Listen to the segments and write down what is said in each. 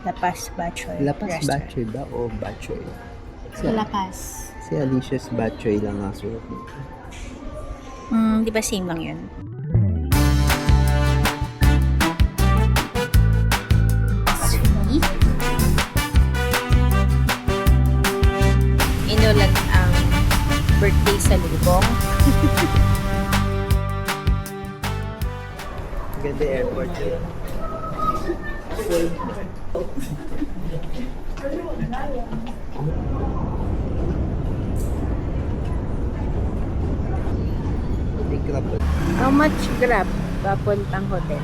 La Paz Batchoy La Paz Restaurant. Batchoy ba o Batchoy? La Paz. Si Alicia's Batchoy lang ang sulat dito. Di ba same lang yun? Sweet. Inulat ang birthday sa lubong. Ganda airport yun. How much grab papuntang hotel?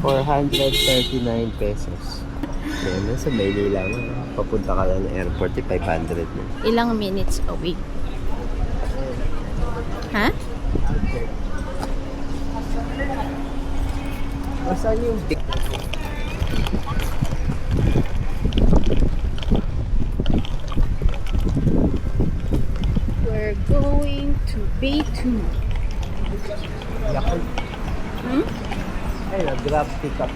439 pesos. Yan, nasa Maynila lang. Papunta ka lang ng airport, 500 na. Ilang minutes away? Ha? Saan yung We're going to Bay2. Yakult? Hmm? Ay, grab pickup.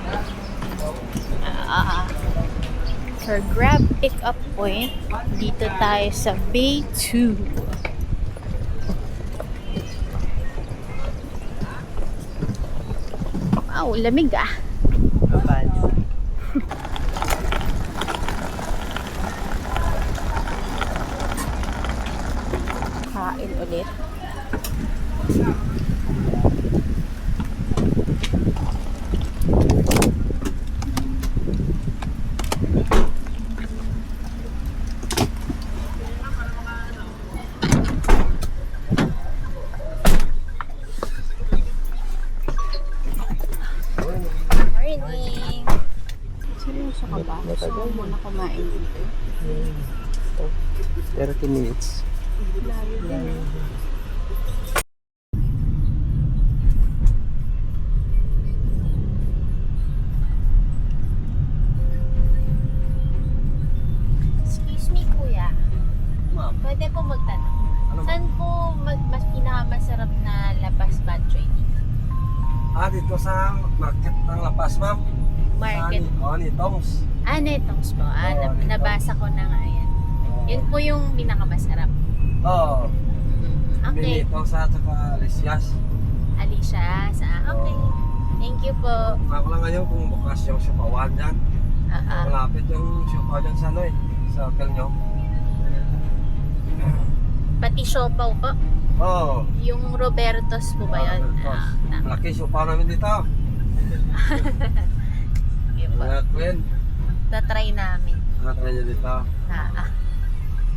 For grab pick-up point, dito tayo sa Bay2. Wow, lamig ah. Kapan? Kain ulit. Morning! Seryoso ka ba? Gusto mo muna kumain dito? 30 minutes. Layo din ah. Excuse me, kuya. Ma'am, Pwede po magtanong. Ano? Saan po mas pinakamasarap na lapas batchoy dito? dito sa market ng La Paz, ma'am. Market. Ni Tongs. Netong po. Netong. Nabasa ko na nga yan. Yun po yung pinakamasarap. Oo. Okay. Tongs at saka Alicia's. Alicia, okay. Thank you po. Ako lang ngayon kung bukas yung Sipawan dyan. Malapit yung Sipawan dyan sa sa hotel nyo. Pati siopaw po. Oo. Yung Roberto's po ba yun? Tama. Malaki Sipawan namin dito. Sige po. Mga Queen. Tatry namin. Nakatry nyo dito.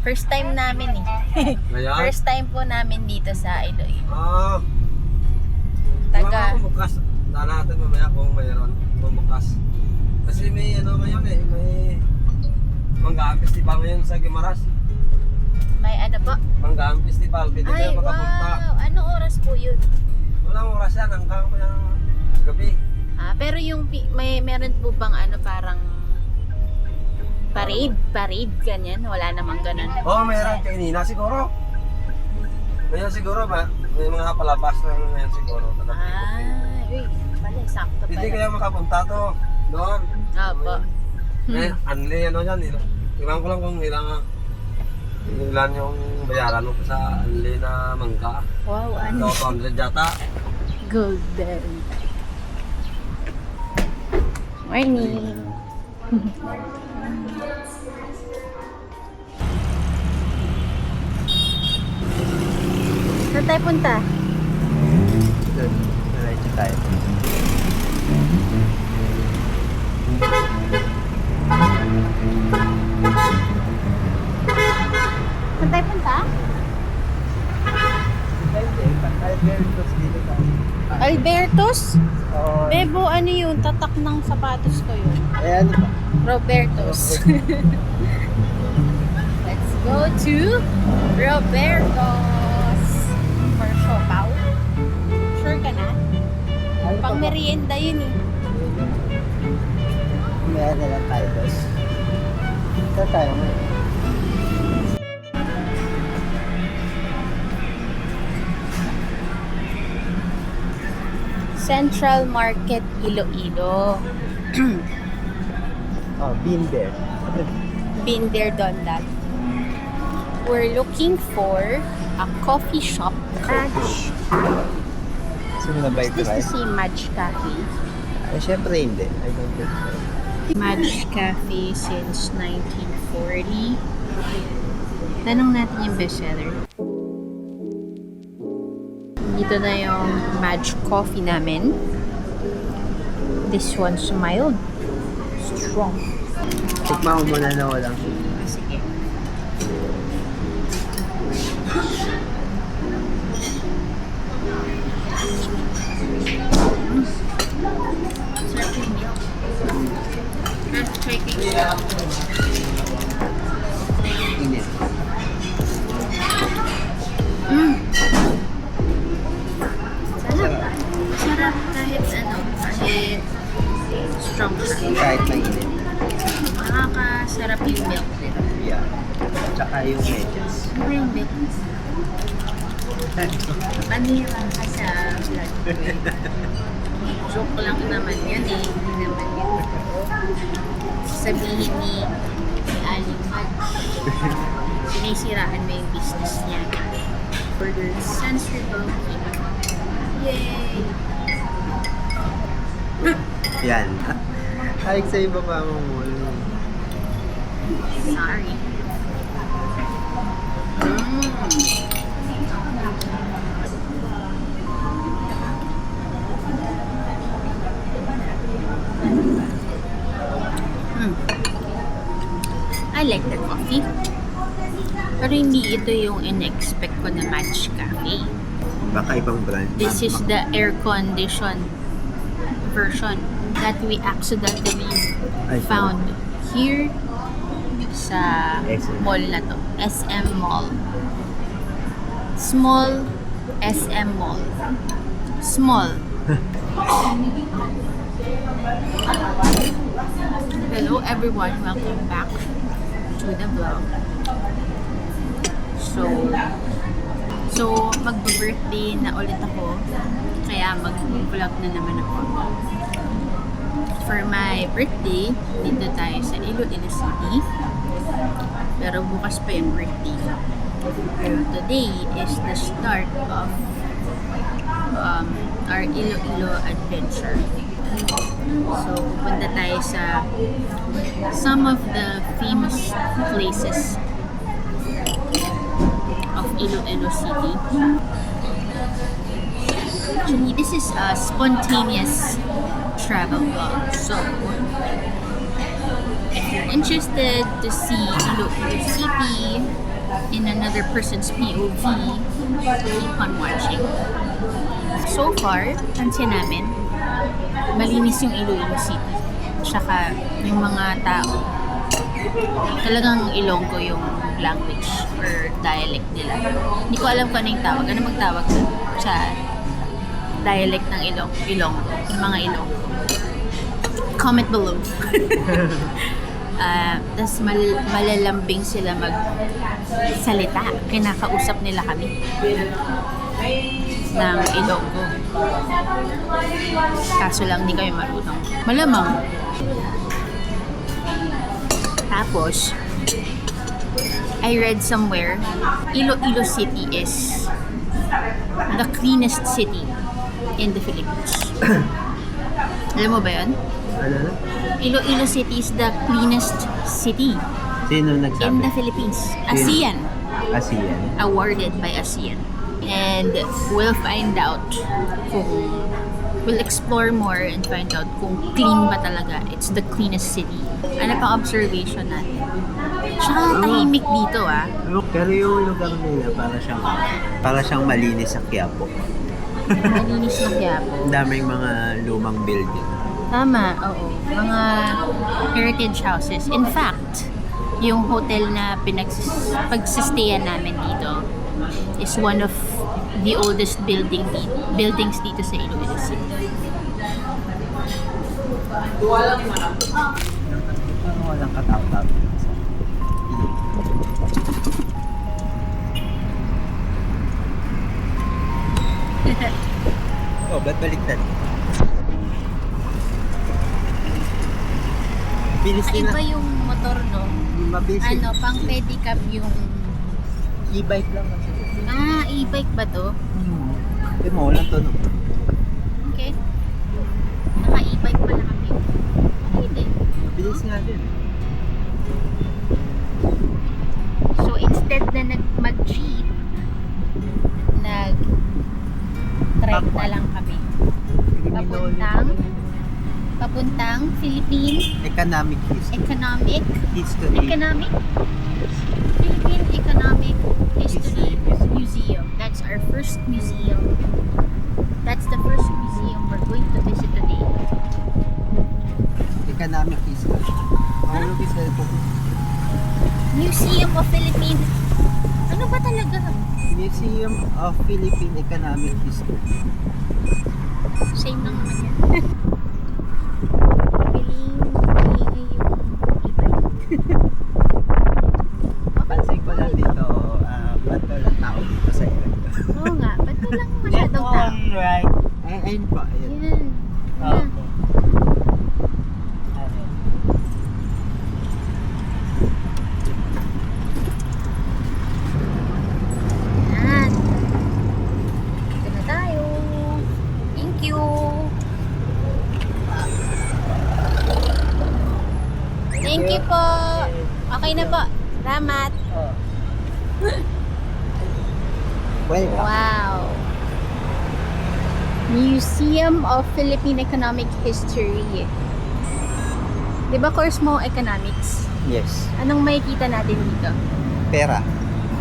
First time namin eh. Ngayon? First time po namin dito sa Iloilo. Taga. Kung bukas, daan natin mamaya kung mayroon. Kung bukas. Kasi may ngayon may Manggaan Festival ngayon sa Guimaras. May ano po? Manggaan Festival, pwede Ay, kayo makapunta. wow! Ano oras po yun? Walang oras yan, hanggang gabi. Pero yung meron po bang parang parade ganyan? Wala namang ganun. Mayroon kay Nina siguro. Ngayon siguro ba? May mga palabas na ngayon siguro. Uy, pala, sakto Pwede pala. kayo makapunta to doon. Opo. Anli yan. Iwan ko lang kung ilan yung bayaran mo sa anli na mangka. Wow, ano? 200 yata. Golden. Morning. Saan tayo punta? Doon. Diretso tayo. Saan tayo punta? Alberto's dito tayo. Alberto's? Oo. Bebo, ano yun? Tatak ng sapatos ko yun. Ano ba? Roberto's. Let's go to Roberto's for siopaw. Sure ka na? Pang merienda yun eh. Meron na lang tayo, boss. Saan tayo ngayon? Central Market, Iloilo. Oh, been there. Been there, done that. We're looking for a coffee shop. Madge. Gusto mo na ba Is this i-try? the same Madge Cafe? Ay, syempre hindi. I don't think so. Madge Cafe since 1940. Tanong natin yung bestseller. Dito na yung Madge coffee namin. This one's mild. Strong. Tikman ko muna na walang Sige. Sarap yung milk. Let's try it. init. Sarap. Sarap kahit kahit strong siya. Kahit mainit. Nakakasarap yung milk nila. Yeah. Tsaka yung medyas. Ano yung milk? Panira ka sa vlog ko eh. Joke lang naman yan eh. Hindi naman yun. Sabihin ni Aling Madge. Sinisiraan mo yung business niya. Burger sensible. Yay! Yan. Ay, sa iba pa mo muna. Sorry. I like the coffee. Pero hindi ito yung in-expect ko na Madge Cafe. Baka ibang brand. This is the air-conditioned version that we accidentally found here sa SM. mall na to. SM Mall. Small SM Mall. Small. Hello everyone, welcome back to the vlog. So magbe-birthday na ulit ako, kaya mag-vlog na naman ako. For my birthday, dito tayo sa Iloilo City. Pero bukas pa yung birthday. Pero today is the start of our Iloilo adventure. So, pupunta tayo sa some of the famous places of Iloilo City. Actually, this is a spontaneous travel vlog. So, if you're interested to see Iloilo City in another person's POV, keep on watching. So far, pansin namin, malinis yung Iloilo City. Tsaka yung mga tao, talagang Ilonggo yung language or dialect nila. Hindi ko alam kung ano yung tawag. Ano magtawag sa dialect ng Ilonggo? Yung mga Ilonggo. Comment below. Tapos malalambing sila magsalita. Kinakausap nila kami ng Ilonggo. Kaso lang hindi kami marunong. Malamang. Tapos, I read somewhere, Iloilo City is the cleanest city in the Philippines. Alam mo ba yun? Ano na? Iloilo City is the cleanest city Sino in nagsabi? the Philippines. ASEAN. ASEAN. Awarded by ASEAN. And we'll find out we'll explore more and find out kung clean ba talaga. It's the cleanest city. Ano pang observation natin? Tsaka tahimik dito Pero yung lugar nila para siyang malinis sa Quiapo. Malinis na Quiapo. Ang daming mga lumang building. Tama, oo. Mga heritage houses. In fact, yung hotel na pagsistayan namin dito is one of the oldest buildings dito sa Iloilo City. Walang katap-tap. Oh, ba't baliktad? Bilis kakaiba yung motor, no? Mabilis yun. Ano, pang pedicab yung... E-bike lang kasi. E-bike ba to? Hindi mo, walang tunog. Okay. Naka-e-bike pala kami. Okay din. Mabilis nga din. So, instead na mag-jeep, nag-trek na lang kami. Papuntang Philippine Economic history. Philippine Economic History Museum. That's our first museum. That's the first museum we're going to visit today. Economic history. Mahulog yung cellphone. Museum of Philippine... Ano ba talaga? Museum of Philippine Economic History. Same lang naman yan. Piling yung e-bike. Pansin ko lang dito, ba't walang tao dito sa area? Oo nga, ba't walang masyadong tao? right. Ayun po, ayun. Yan. Oh. Yan. Yan. Dito na tayo. Thank you. Thank you po. Okay na po. Salamat. Welcome. Wow. Museum of Philippine Economic History. Di ba course mo economics? Yes. Anong makikita natin dito? Pera.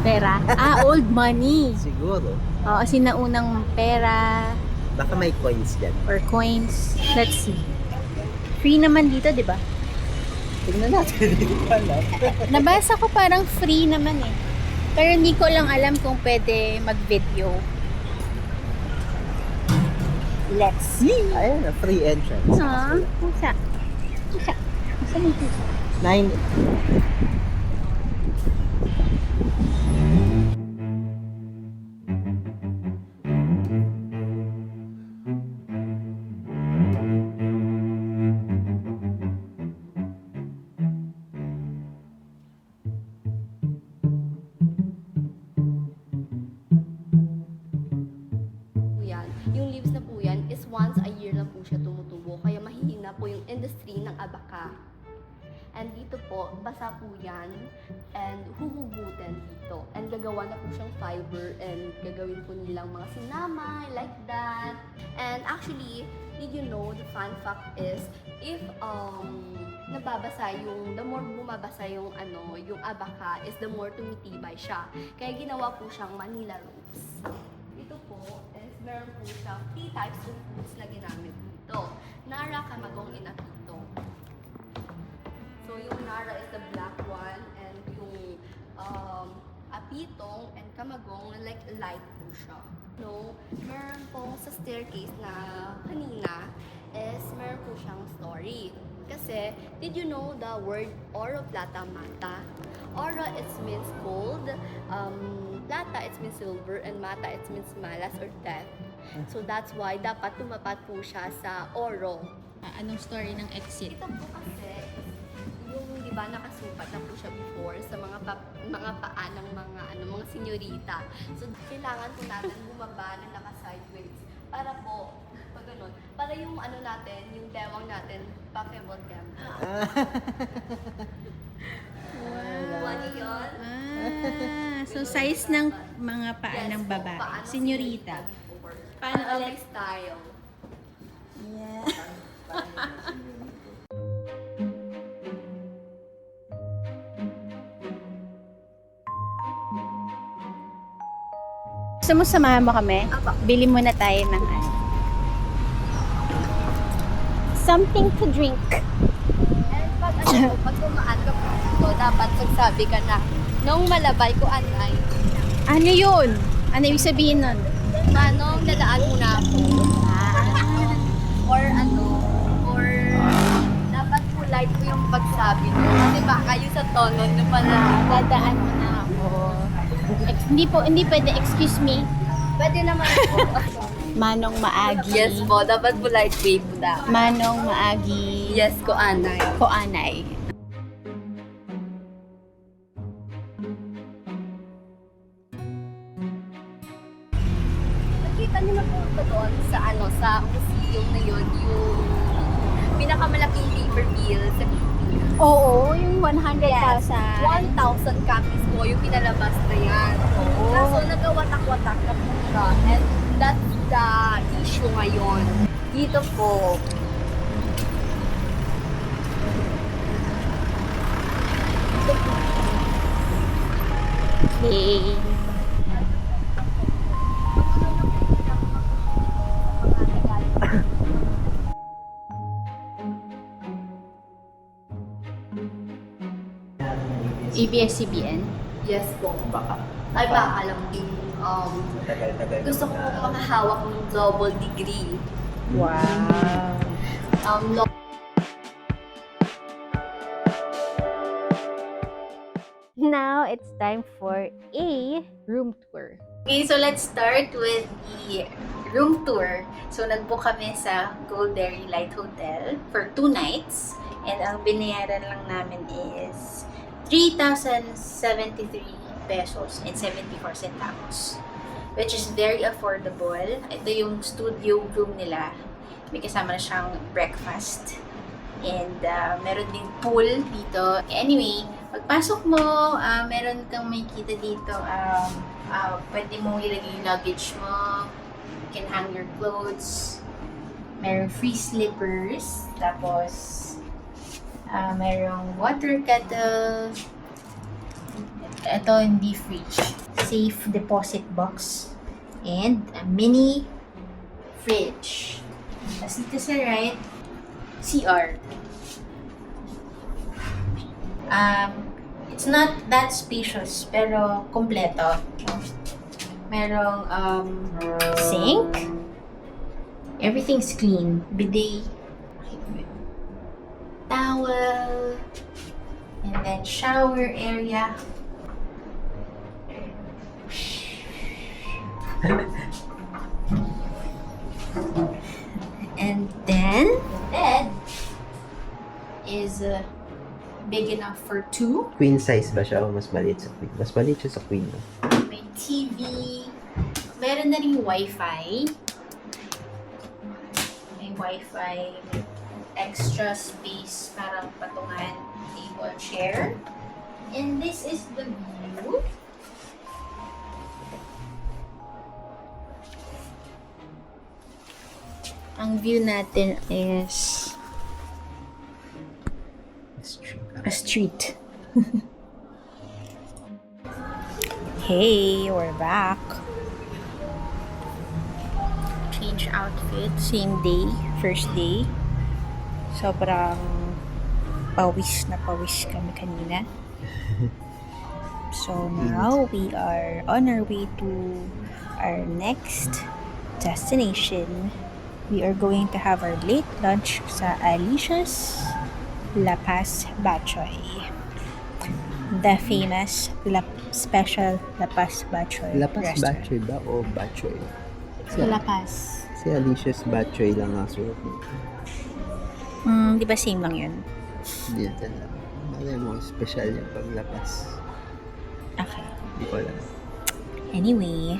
Pera. Old money. Siguro. Oo, sinaunang pera Baka may coins dyan. or coins. Let's see. Free naman dito, di ba? Tingnan natin. Hindi ko alam. Nabasa ko parang free naman eh. Pero hindi ko lang alam kung pwede mag-video. Let's see. Ayun, free entrance. Isa. Isa mo dito. 9. po yan. Yung leaves na po yan is once a year lang po siya tumutubo. Kaya mahihina po yung industry ng abaka. And dito po, basa po yan and huhugutin dito. And gagawa na po siyang fiber and gagawin po nilang mga sinamay like that. And actually, did you know the fun fact is if nababasa yung, the more bumabasa yung yung abaka is the more tumitibay siya. Kaya ginawa po siyang Manila ropes. Ito po is meron po siyang 3 types of foods na ginamit dito. Nara, kamagong, inapito. So yung Nara is the black one and yung apitong and kamagong like light po siya. No, meron po sa staircase na kanina is meron po siyang story. Kasi, did you know the word oro, plata, mata? Oro, it means gold. Plata, it means silver. And mata, it means malas or death. So, that's why dapat tumapat po siya sa oro. Anong story ng exit? Ito po kasi, yung di ba nakasupat na po siya before sa mga paa ng mga senyorita. So, kailangan po natin bumaba na naka-sideways. Para po, pag ganun, para yung natin, yung dewang natin, pakibot yan. Wow. Niyo yun? So size ng mga paa Yes ng po, babae. paa ng Senyorita. before. Paano Para ulit? may style. Yeah. Gusto mo samahan mo kami? Apa. Bili muna tayo ng something to drink. And pag tumaan ka po dito, dapat magsabi ka na, nung malabay ko anay, Ano yun? Ano ibig sabihin nun? manong dadaan muna ako. Or or dapat polite po yung pagsabi nyo. Kasi baka yung sa tono nyo pala. Dadaan mo na ako. Hindi pwede, excuse me. Pwede naman po. Manong Maagi. Yes po, dapat polite way po dapat. Manong Maagi. Yes ko anay. Koanay. ba doon sa sa museum na yun, yung pinakamalaking paper mill sa Pilipinas? Oo, yung 100,000. Yes, 1,000 copies po yung pinalabas na yan. Oo. Kaso nagawatak-watak na po siya. And that's the issue ngayon. Dito po, Okay. ABS-CBN. yes po. Baka. Ay, baka lang din. Tagal-tagal. Gusto ko po makahawak ng double degree. Wow. Law. Now, it's time for a room tour. Okay, so let's start with the room tour. So, nag-book kami sa Goldberry Light Hotel for 2 nights. And ang binayaran lang namin is 3,073 pesos and 74 centavos. Which is very affordable. Ito yung studio room nila. May kasama na siyang breakfast. And meron din pool dito. Anyway, pagpasok mo, meron kang makikita dito. Pwede mo ilagay yung luggage mo. You can hang your clothes. Meron free slippers. Tapos, merong water kettle. Ito, hindi fridge. Safe deposit box. And a mini fridge. Tapos dito sa right, CR. It's not that spacious, pero kompleto. Merong sink. Everything's clean. Bidet. Towel. And then shower area. And then, bed is big enough for 2. Queen size ba siya o mas maliit sa queen? Mas maliit siya sa queen. No? May TV. Meron na rin Wi-Fi. May Wi-Fi. May extra space para patungan. Table, chair. And this is the view. Ang view natin is a street. Hey, we're back. Change outfit, same day, first day. Sobrang pawis na pawis kami kanina. So now we are on our way to our next destination. We are going to have our late lunch sa Alicia's La Paz Bachoy. The famous special La Paz Bachoy Lapas restaurant. Batchoy ba o Batchoy? Sa La Paz. Si Alicia's Batchoy lang ang suot mo. Di ba same lang yun? Hindi natin lang. Malay mo, special yung paglapas. Okay. Hindi ko alam. Anyway,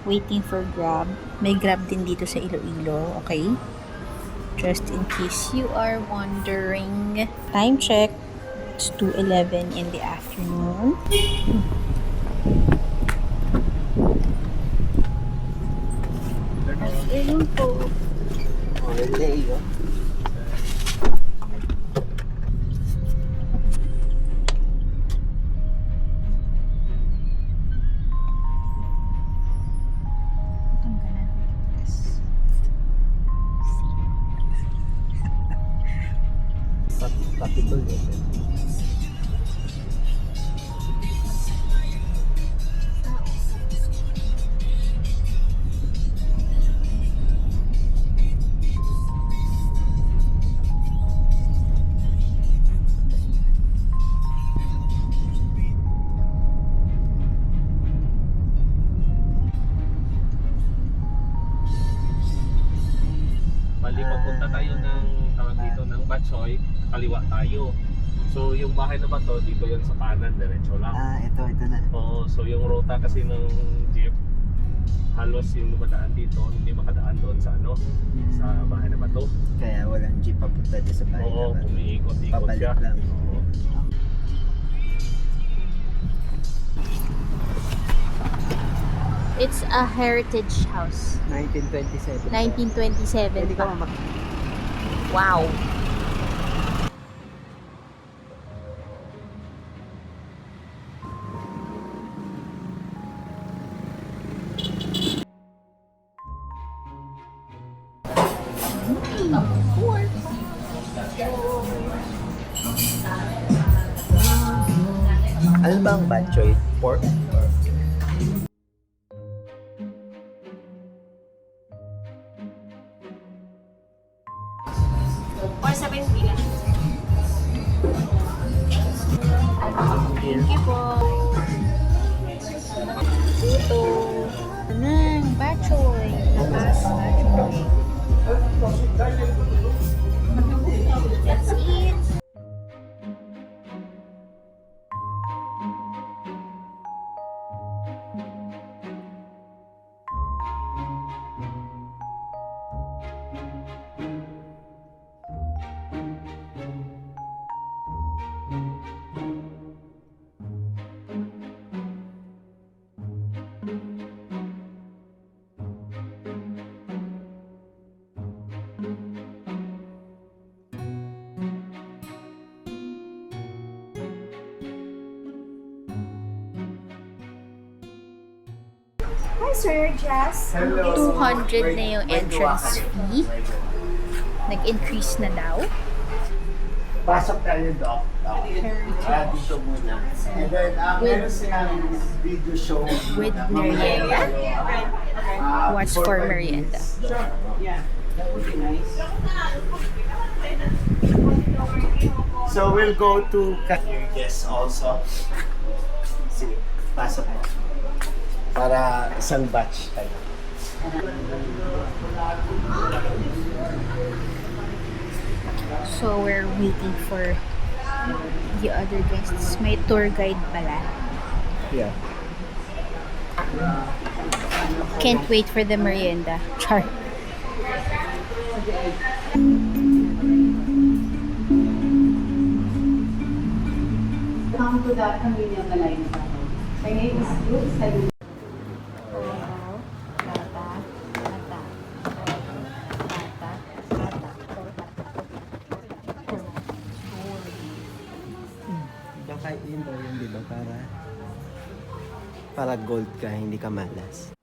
waiting for Grab. May Grab din dito sa Iloilo, okay? Just in case you are wondering. Time check. It's 2:11 in the afternoon. Ayun po. Okay, there you go. Capitol yun. Bali, papunta tayo ng tawag dito ng Batchoy, kaliwa tayo. So yung bahay na ba to, dito yan sa kanan, diretso lang. Ito na. Oo, so yung ruta kasi ng jeep, halos yung dumadaan dito hindi makadaan doon sa ano, sa bahay na bato. Kaya walang jeep papunta dyan sa bahay Oo, naman. umiikot-ikot Papalik siya. lang. Oo. It's a heritage house. 1927. 1927 Pwede ka pa. Wow. Ano ba ang bad choice? Pork? Or 70 lang. Thank you po. Ito. Nang, bachoy. Labas, bachoy. Let's eat. Hi, Sir Jess. 200 na yung entrance fee. Nag-increase na daw. Pasok tayo, Doc. Dito muna. And then, meron silang video show. With merienda. Watch for merienda. Yeah, that would be nice. So, we'll go to your guests also. Sige, pasok mo. Para isang batch tayo. So we're waiting for the other guests. May tour guide pala. Yeah. Can't wait for the merienda. Char. Come to the Camino Malayan. My name is Ruth Salud. Baka yun daw yun, di ba? Para gold ka, hindi ka malas.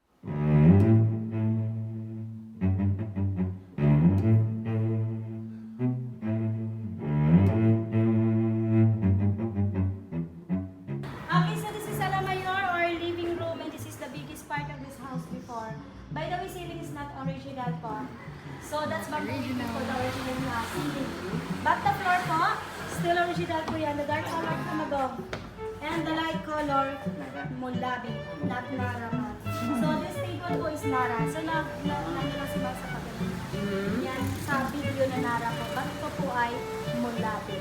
Okay, so this is Sala Mayor or living room, and this is the biggest part of this house before. By the way, ceiling is not original po. So that's bamboo for the original ceiling. But the floor po, still original po yan. The dark color kumagong. And the light color, mulabi, not nara. So this table po is nara. So nandun si Boss sa pagkakas. Yan, sa video na nara po. But ito po ay mulabi.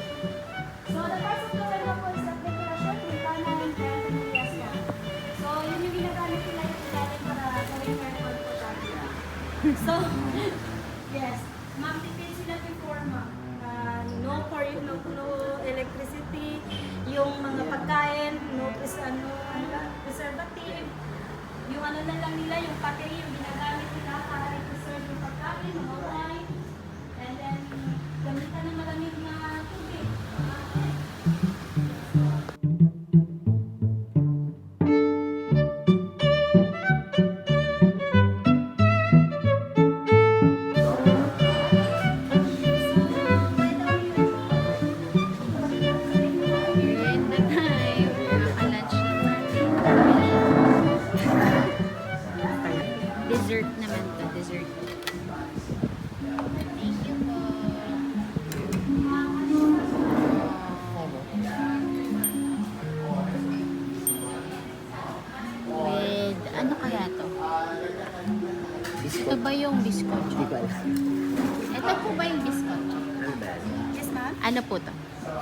So the first of the window po is the decoration, yung kanan and yes po. So yun yung ginagamit nila yung ilalim para gawing aircon po tayo. So, yes, ma'am, tipid sila before ma'am. No electricity, yung mga pagkain, preservative. Yung ano na lang nila, yung pati yung ginagamit nila para i-preserve yung pagkain, mga wine. And then, gamitan ng malamig na tubig. Merienda time. Naka-lunch naman. Dessert naman to. Dessert. Thank you po. With, ano kaya to? Ito ba yung biscocho? Hindi ko alam. Ito po ba yung biscocho? Ano ba? Yes, ma'am? Ano po to?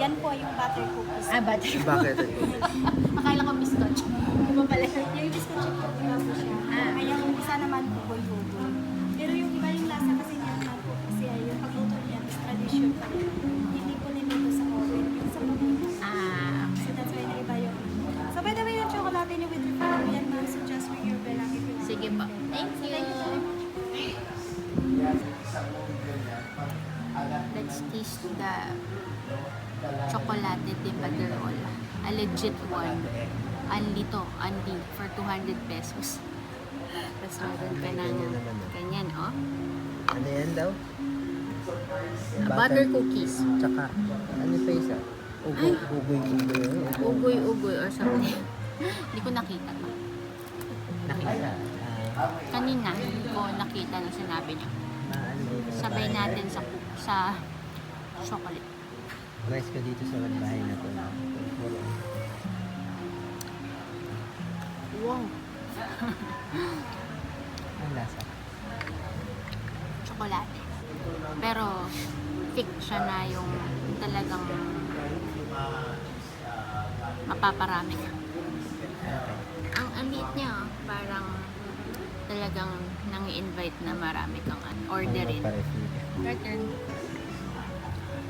Yan po yung butter cookies. Butter. Bakit? Akala ko biscuit. Iba pala. Yung biscuit chip po, iba po siya. Kaya yung isa naman po, boy-boy. Pero yung iba yung lasa kasi niya na po. Kasi yung pagluto niya is tradition pa rin. Hindi po niluto sa oven. Yung sa pagluto. So that's why na-iba yung. So by the way, yung chocolate niyo with refill, yan ma'am. So just ring your bell lang if you want. Sige po. Thank you. Let's taste the chocolate de Padrol. A legit one. Only for 200 pesos. Tapos meron ka ng ganyan, oh. Ano yan daw? Butter cookies. Tsaka, ano pa isa? Ugoy-ugoy. Ugoy-ugoy or something. Hindi ko nakita to. Nakita. Kanina ko nakita na sinabi niya. Sabay natin sa chocolate. Rice ka dito sa bahay na to. Wow. Ang lasa. Chocolate. Pero thick siya na yung talagang mapaparami ka. Ang liit niya, parang talagang nang-invite na marami kang orderin. Your turn.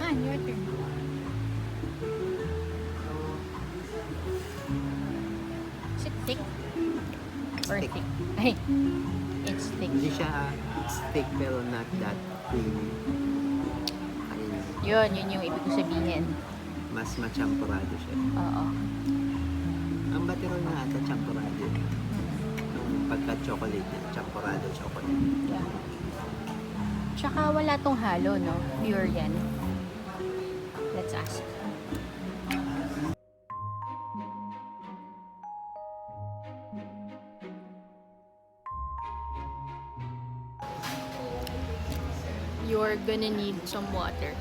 Your turn. Is it thick? Or Thick. thick? Ay, it's thick. Hindi siya thick pero not that creamy. Yun yung ibig ko sabihin. Mas machampurado siya. Oo. Ang batirol na ata champurado. Yung pagka-chocolate niya, champurado chocolate. Yeah. Tsaka wala tong halo, no? Pure yan. Let's ask. You're gonna need some water.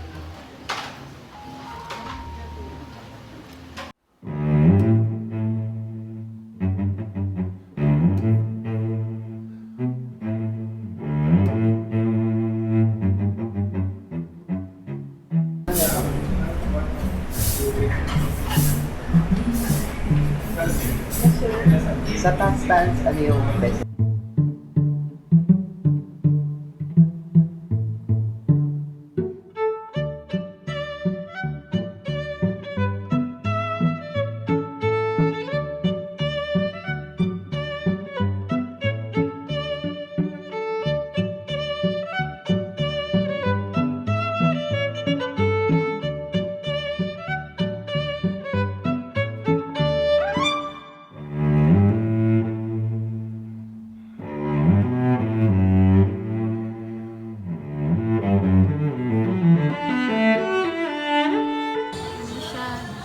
Sa tax stands, ano yung best?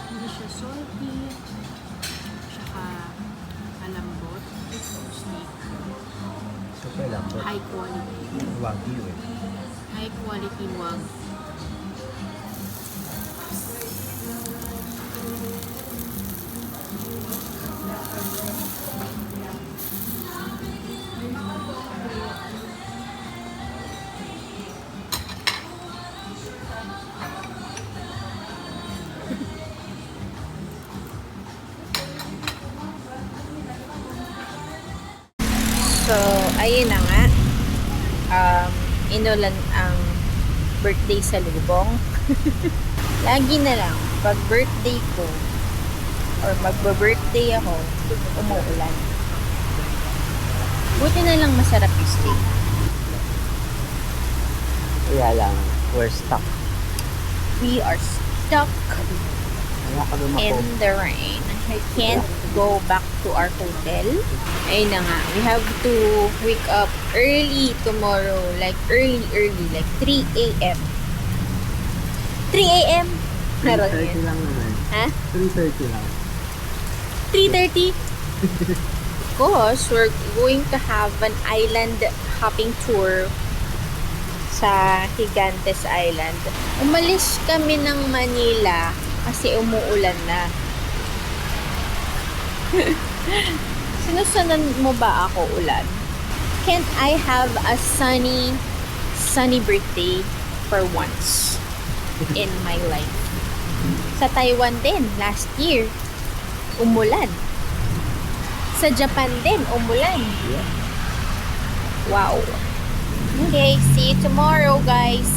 Hindi siya salty. Tsaka malambot. Steak. Super lambot. High quality. Wagyu eh. High quality wag. So, ayun na nga. Inulan ang birthday sa Lubong. Lagi na lang, pag birthday ko, or magba-birthday ako, umuulan. Buti na lang masarap yung steak. Kaya lang, we're stuck. We are stuck Wala ka naman in the rain. I can't go back to our hotel. Ayun na nga, we have to wake up early tomorrow. Like early, like 3 a.m. 3 a.m.? Meron 3:30 yun. lang naman. Ha? 3:30 lang. 3:30? Because we're going to have an island hopping tour sa Gigantes Island. Umalis kami ng Manila kasi umuulan na. Sinusunan mo ba ako ulan? Can't I have a sunny birthday for once in my life? Sa Taiwan din, last year, umulan. Sa Japan din, umulan. Yeah. Wow. Okay, see you tomorrow, guys.